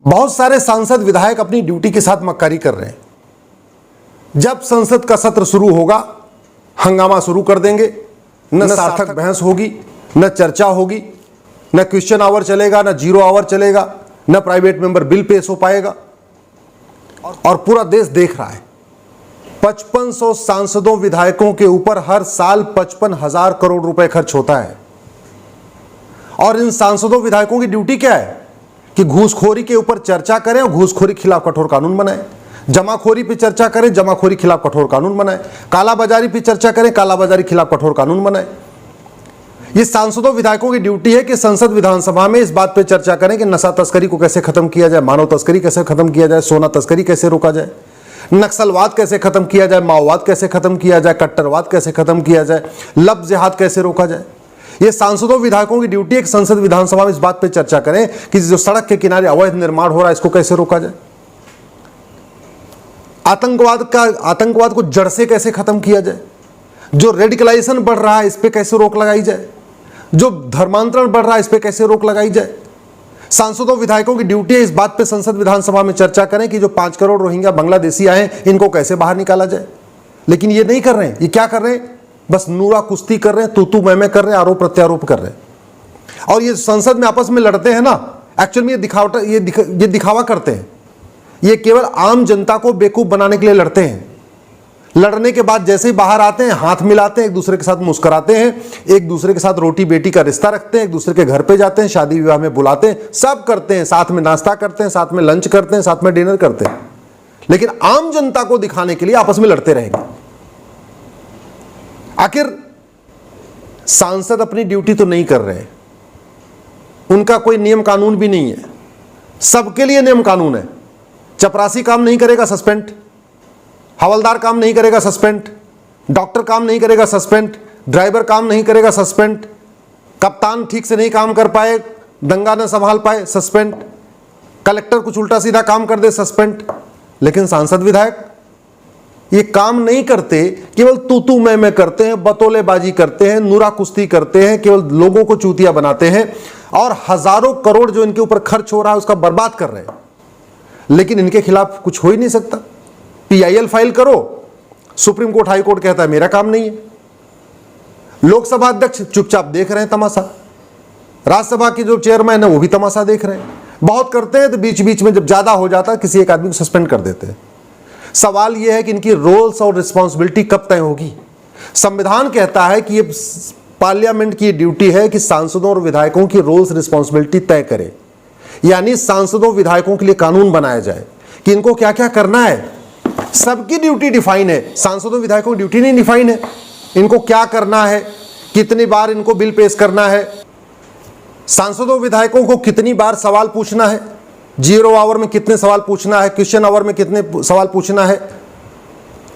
बहुत सारे सांसद विधायक अपनी ड्यूटी के साथ मक्कारी कर रहे हैं। जब संसद का सत्र शुरू होगा हंगामा शुरू कर देंगे, न सार्थक बहस होगी, न चर्चा होगी, न क्वेश्चन आवर चलेगा, न जीरो आवर चलेगा, न प्राइवेट मेंबर बिल पेश हो पाएगा। और पूरा देश देख रहा है 5500 सांसदों विधायकों के ऊपर हर साल 55,000 करोड़ रुपए खर्च होता है। और इन सांसदों विधायकों की ड्यूटी क्या है कि घूसखोरी के ऊपर चर्चा करें और घूसखोरी के खिलाफ कठोर कानून बनाएं, जमाखोरी पे चर्चा करें, जमाखोरी के खिलाफ कठोर कानून बनाएं, कालाबाजारी पे चर्चा करें, कालाबाजारी के खिलाफ कठोर कानून बनाएं। ये सांसदों विधायकों की ड्यूटी है कि संसद विधानसभा में इस बात पे चर्चा करें कि नशा तस्करी को कैसे खत्म किया जाए, मानव तस्करी कैसे खत्म किया जाए, सोना तस्करी कैसे रोका जाए, नक्सलवाद कैसे खत्म किया जाए, माओवाद कैसे खत्म किया जाए, कट्टरवाद कैसे खत्म किया जाए, लब जिहाद कैसे रोका जाए। ये सांसदों विधायकों की ड्यूटी है कि संसद विधानसभा में इस बात पे चर्चा करें कि जो सड़क के किनारे अवैध निर्माण हो रहा है इसको कैसे रोका जाए, आतंकवाद को जड़ से कैसे खत्म किया जाए, जो रेडिकलाइजेशन बढ़ रहा है इस पे कैसे रोक लगाई जाए, जो धर्मांतरण बढ़ रहा है इस पे कैसे रोक लगाई जाए। सांसदों विधायकों की ड्यूटी है इस बात पे संसद विधानसभा में चर्चा करें कि जो 5 करोड़ रोहिंग्या बांग्लादेशी आए हैं इनको कैसे बाहर निकाला जाए। लेकिन ये नहीं कर रहे हैं। ये क्या कर रहे हैं? बस नूरा कुश्ती कर रहे हैं, तू मैं कर रहे हैं, आरोप प्रत्यारोप कर रहे हैं। और ये संसद में आपस में लड़ते हैं ना, एक्चुअल में ये दिखावा करते हैं। ये केवल आम जनता को बेवकूफ बनाने के लिए लड़ते हैं। लड़ने के बाद जैसे ही बाहर आते हैं हाथ मिलाते हैं, एक दूसरे के साथ मुस्कुराते हैं, एक दूसरे के साथ रोटी बेटी का रिश्ता रखते हैं, एक दूसरे के घर पे जाते हैं, शादी विवाह में बुलाते हैं, सब करते हैं, साथ में नाश्ता करते हैं, साथ में लंच करते हैं, साथ में डिनर करते हैं। लेकिन आम जनता को दिखाने के लिए आपस में लड़ते रहेंगे। आखिर सांसद अपनी ड्यूटी तो नहीं कर रहे, उनका कोई नियम कानून भी नहीं है। सबके लिए नियम कानून है। चपरासी काम नहीं करेगा सस्पेंड, हवलदार काम नहीं करेगा सस्पेंड, डॉक्टर काम नहीं करेगा सस्पेंड, ड्राइवर काम नहीं करेगा सस्पेंड, कप्तान ठीक से नहीं काम कर पाए, दंगा न संभाल पाए सस्पेंड, कलेक्टर कुछ उल्टा सीधा काम कर दे सस्पेंड। लेकिन सांसद विधायक ये काम नहीं करते, केवल तू मैं करते हैं, बतौलेबाजी करते हैं, नूरा कुश्ती करते हैं, केवल लोगों को चूतिया बनाते हैं और हजारों करोड़ जो इनके ऊपर खर्च हो रहा है उसका बर्बाद कर रहे हैं। लेकिन इनके खिलाफ कुछ हो ही नहीं सकता। PIL फाइल करो, सुप्रीम कोर्ट हाई कोर्ट कहता है मेरा काम नहीं है। लोकसभा अध्यक्ष चुपचाप देख रहे हैं तमाशा, राज्यसभा के जो चेयरमैन है वो भी तमाशा देख रहे हैं। बहुत करते हैं तो बीच बीच में जब ज्यादा हो जाता है किसी एक आदमी को सस्पेंड कर देते हैं। सवाल यह है कि इनकी रोल्स और रिस्पॉन्सिबिलिटी कब तय होगी। संविधान कहता है कि ये पार्लियामेंट की ड्यूटी है कि सांसदों और विधायकों की रोल्स रिस्पॉन्सिबिलिटी तय करे, यानी सांसदों विधायकों के लिए कानून बनाया जाए कि इनको क्या क्या करना है। सबकी ड्यूटी डिफाइन है, सांसदों विधायकों की ड्यूटी नहीं डिफाइन है। इनको क्या करना है, कितनी बार इनको बिल पेश करना है, सांसदों विधायकों को कितनी बार सवाल पूछना है, जीरो आवर में कितने सवाल पूछना है, क्वेश्चन आवर में कितने सवाल पूछना है,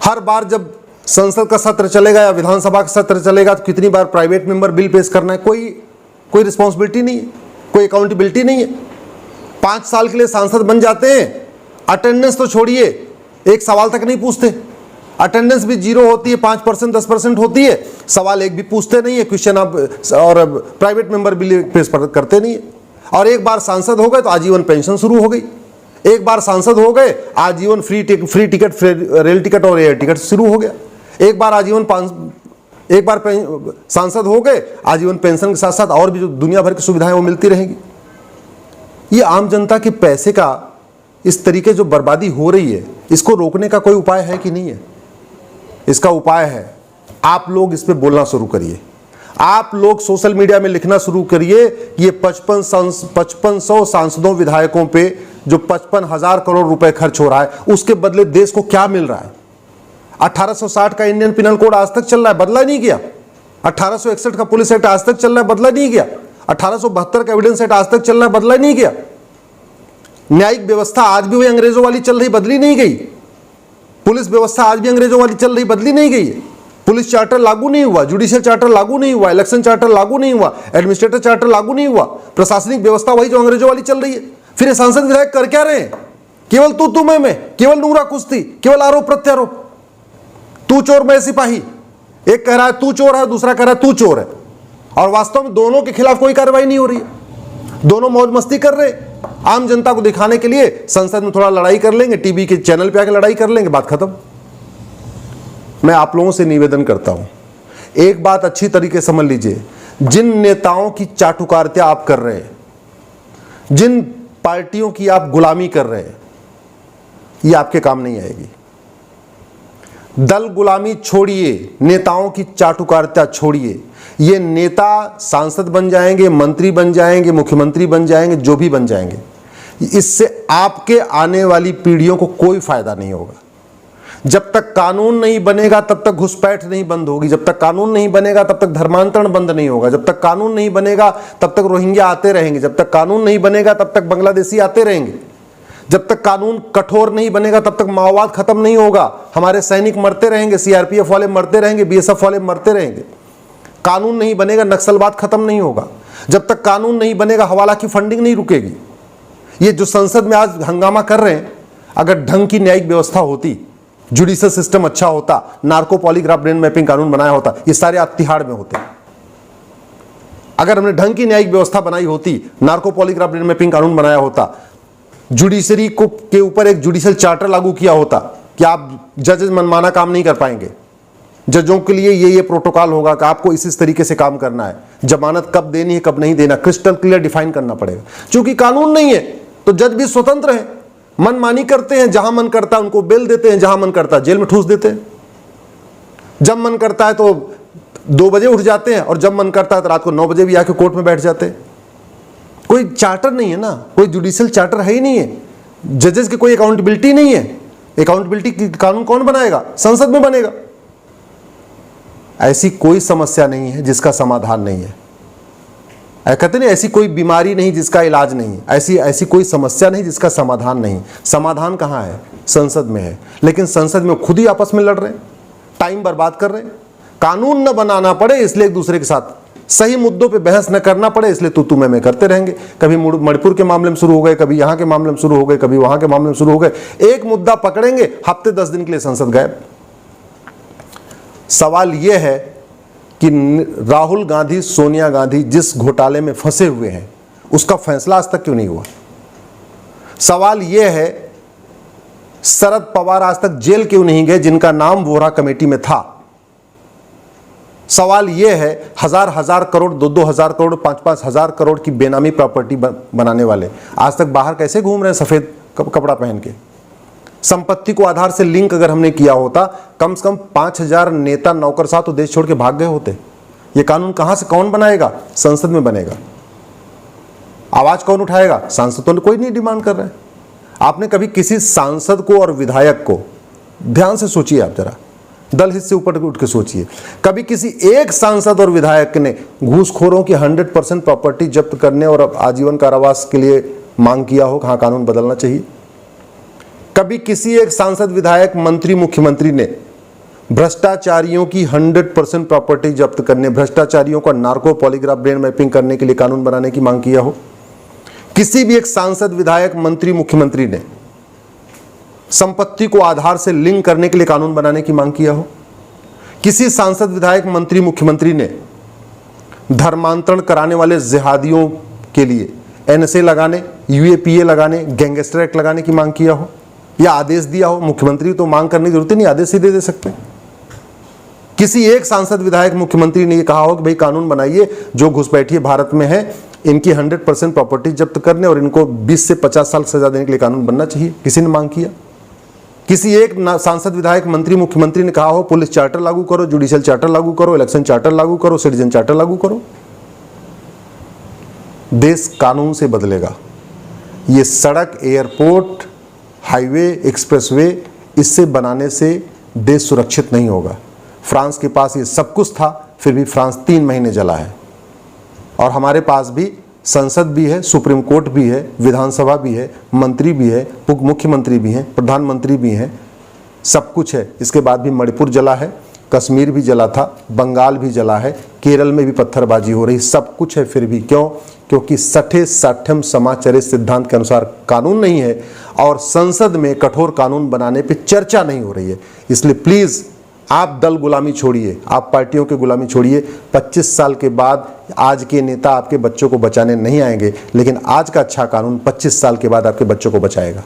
हर बार जब संसद का सत्र चलेगा या विधानसभा का सत्र चलेगा तो कितनी बार प्राइवेट मेंबर बिल पेश करना है। कोई रिस्पॉन्सिबिलिटी नहीं है, कोई अकाउंटेबिलिटी नहीं है। 5 साल के लिए सांसद बन जाते हैं, अटेंडेंस तो छोड़िए, एक सवाल तक नहीं पूछते। अटेंडेंस भी 0 होती है, 5% 10% होती है, सवाल एक भी पूछते नहीं है, क्वेश्चन आप और प्राइवेट मेंबर बिल पेश करते नहीं है। और एक बार सांसद हो गए तो आजीवन पेंशन शुरू हो गई, एक बार सांसद हो गए आजीवन फ्री टिकट, रेल टिकट और एयर टिकट शुरू हो गया। एक बार सांसद हो गए आजीवन पेंशन के साथ साथ और भी जो दुनिया भर की सुविधाएं वो मिलती रहेंगी। ये आम जनता के पैसे का इस तरीके जो बर्बादी हो रही है इसको रोकने का कोई उपाय है कि नहीं है? इसका उपाय है आप लोग इस पे बोलना शुरू करिए, आप लोग सोशल मीडिया में लिखना शुरू करिए कि ये 5500 सांसदों विधायकों पे जो 55,000 करोड़ रुपए खर्च हो रहा है उसके बदले देश को क्या मिल रहा है। 1860 का इंडियन पिनल कोड आज तक चल रहा है, बदला नहीं गया। 1861 का पुलिस एक्ट आज तक चल रहा है, बदला नहीं गया। 1872 का एविडेंस एक्ट आज तक चल रहा है, बदला नहीं गया। न्यायिक व्यवस्था आज भी वही अंग्रेजों वाली चल रही, बदली नहीं गई। पुलिस व्यवस्था आज भी अंग्रेजों वाली चल रही, बदली नहीं गई। पुलिस चार्टर लागू नहीं हुआ, जुडिशियल चार्टर लागू नहीं हुआ, इलेक्शन चार्टर लागू नहीं हुआ, एडमिनिस्ट्रेटिव चार्टर लागू नहीं हुआ, प्रशासनिक व्यवस्था वही जो अंग्रेजों वाली चल रही है। फिर ये सांसद विधायक कर क्या रहे हैं? केवल तू मैं, केवल नूरा कुश्ती, केवल आरोप प्रत्यारोप। तू चोर मैं सिपाही, एक कह रहा है तू चोर है, दूसरा कह रहा है तू चोर है, और वास्तव में दोनों के खिलाफ कोई कार्रवाई नहीं हो रही है। दोनों मौज मस्ती कर रहे हैं। आम जनता को दिखाने के लिए संसद में थोड़ा लड़ाई कर लेंगे, टीवी के चैनल पे आके लड़ाई कर लेंगे, बात खत्म। मैं आप लोगों से निवेदन करता हूं, एक बात अच्छी तरीके से समझ लीजिए, जिन नेताओं की चाटुकारिता आप कर रहे हैं, जिन पार्टियों की आप गुलामी कर रहे हैं, ये आपके काम नहीं आएगी। दल गुलामी छोड़िए, नेताओं की चाटुकारिता छोड़िए। ये नेता सांसद बन जाएंगे, मंत्री बन जाएंगे, मुख्यमंत्री बन जाएंगे, जो भी बन जाएंगे, इससे आपके आने वाली पीढ़ियों को कोई फायदा नहीं होगा। जब तक कानून नहीं बनेगा तब तक घुसपैठ नहीं बंद होगी, जब तक कानून नहीं बनेगा तब तक धर्मांतरण बंद नहीं होगा, जब तक कानून नहीं बनेगा तब तक रोहिंग्या आते रहेंगे, जब तक कानून नहीं बनेगा तब तक बांग्लादेशी आते रहेंगे, जब तक कानून कठोर नहीं बनेगा तब तक माओवाद खत्म नहीं होगा, हमारे सैनिक मरते रहेंगे, सीआरपीएफ वाले मरते रहेंगे, बीएसएफ वाले मरते रहेंगे। कानून नहीं बनेगा, नक्सलवाद खत्म नहीं होगा। जब तक कानून नहीं बनेगा, हवाला की फंडिंग नहीं रुकेगी। ये जो संसद में आज हंगामा कर रहे हैं, अगर ढंग की न्यायिक व्यवस्था होती, जुडिशियल सिस्टम अच्छा होता, नार्को पॉलीग्राफ ब्रेन मैपिंग कानून बनाया होता, ये सारे आज तिहाड़ में होते। अगर हमने ढंग की न्यायिक व्यवस्था बनाई होती, नार्को पॉलीग्राफ ब्रेन मैपिंग कानून बनाया होता, जुडिशरी को के ऊपर एक जुडिशियल चार्टर लागू किया होता कि आप जजेस मनमाना काम नहीं कर पाएंगे, जजों के लिए ये प्रोटोकॉल होगा कि आपको इस तरीके से काम करना है, जमानत कब देनी है कब नहीं देना, क्रिस्टल क्लियर डिफाइन करना पड़ेगा। क्योंकि कानून नहीं है तो जज भी स्वतंत्र है, मनमानी करते हैं, जहां मन करता है उनको बेल देते हैं, जहां मन करता है जेल में ठूस देते हैं। जब मन करता है तो 2 बजे उठ जाते हैं और जब मन करता है तो रात को 9 बजे भी आके कोर्ट में बैठ जाते हैं। कोई चार्टर नहीं है ना, कोई जुडिशियल चार्टर है ही नहीं है, जजेस की कोई अकाउंटेबिलिटी नहीं है। अकाउंटेबिलिटी कानून कौन बनाएगा? संसद में बनेगा। ऐसी कोई समस्या नहीं है जिसका समाधान नहीं है। कहते नहीं ऐसी कोई बीमारी नहीं जिसका इलाज नहीं, ऐसी कोई समस्या नहीं जिसका समाधान नहीं। समाधान कहाँ है? संसद में है। लेकिन संसद में खुद ही आपस में लड़ रहे हैं, टाइम बर्बाद कर रहे हैं। कानून न बनाना पड़े इसलिए एक दूसरे के साथ, सही मुद्दों पे बहस न करना पड़े इसलिए तू मैं करते रहेंगे। कभी मणिपुर के मामले में शुरू हो गए, कभी यहाँ के मामले में शुरू हो गए, कभी वहां के मामले में शुरू हो गए। एक मुद्दा पकड़ेंगे, हफ्ते 10 दिन के लिए संसद गायब। सवाल यह है कि राहुल गांधी, सोनिया गांधी जिस घोटाले में फंसे हुए हैं उसका फैसला आज तक क्यों नहीं हुआ? सवाल यह है शरद पवार आज तक जेल क्यों नहीं गए जिनका नाम वोरा कमेटी में था? सवाल यह है हजार करोड़, 2-2 हजार करोड़, 5-5 हजार करोड़ की बेनामी प्रॉपर्टी बनाने वाले आज तक बाहर कैसे घूम रहे हैं सफेद कपड़ा पहन के? संपत्ति को आधार से लिंक अगर हमने किया होता, कम से कम 5000 नेता नौकरशाह तो देश छोड़ के भाग गए होते। ये कानून कहां से कौन बनाएगा? संसद में बनेगा। आवाज कौन उठाएगा? सांसदों ने कोई नहीं डिमांड कर रहे हैं। आपने कभी किसी सांसद को और विधायक को, ध्यान से सोचिए आप जरा, दल हित से ऊपर उठ के सोचिए, कभी किसी एक सांसद और विधायक ने घूसखोरों की 100% प्रॉपर्टी जब्त करने और आजीवन कारावास के लिए मांग किया हो? कहां कानून बदलना चाहिए? कभी किसी एक सांसद, विधायक, मंत्री, मुख्यमंत्री ने भ्रष्टाचारियों की 100% प्रॉपर्टी जब्त करने, भ्रष्टाचारियों का नार्को पॉलीग्राफ ब्रेन मैपिंग करने के लिए कानून बनाने की मांग किया हो? किसी भी एक सांसद, विधायक, मंत्री, मुख्यमंत्री ने संपत्ति को आधार से लिंक करने के लिए कानून बनाने की मांग किया हो? किसी सांसद, विधायक, मंत्री, मुख्यमंत्री ने धर्मांतरण कराने वाले जिहादियों के लिए एनएसए लगाने, यूएपीए लगाने, गैंगस्टर एक्ट लगाने की मांग किया हो या आदेश दिया हो? मुख्यमंत्री तो मांग करने की जरूरत ही नहीं, आदेश ही दे सकते। किसी एक सांसद, विधायक, मुख्यमंत्री ने ये कहा हो कि भाई कानून बनाइए, जो घुसपैठिए भारत में है इनकी 100% प्रॉपर्टी जब्त करने और इनको 20 से 50 साल सजा देने के लिए कानून बनना चाहिए? किसी ने मांग किया? किसी एक सांसद, विधायक, मंत्री, मुख्यमंत्री ने कहा हो पुलिस चार्टर लागू करो, जुडिशियल चार्टर लागू करो, इलेक्शन चार्टर लागू करो, सिटीजन चार्टर लागू करो? देश कानून से बदलेगा। ये सड़क, एयरपोर्ट, हाईवे, एक्सप्रेसवे, इससे बनाने से देश सुरक्षित नहीं होगा। फ्रांस के पास ये सब कुछ था, फिर भी फ्रांस 3 महीने जला है। और हमारे पास भी संसद भी है, सुप्रीम कोर्ट भी है, विधानसभा भी है, मंत्री भी है, मुख्यमंत्री भी हैं, प्रधानमंत्री भी हैं, सब कुछ है। इसके बाद भी मणिपुर जला है, कश्मीर भी जला था, बंगाल भी जला है, केरल में भी पत्थरबाजी हो रही, सब कुछ है। फिर भी क्यों? क्योंकि सठे साठ्यम समाचरित सिद्धांत के अनुसार कानून नहीं है और संसद में कठोर कानून बनाने पे चर्चा नहीं हो रही है। इसलिए प्लीज आप दल गुलामी छोड़िए, आप पार्टियों की गुलामी छोड़िए। 25 साल के बाद आज के नेता आपके बच्चों को बचाने नहीं आएंगे, लेकिन आज का अच्छा कानून 25 साल के बाद आपके बच्चों को बचाएगा।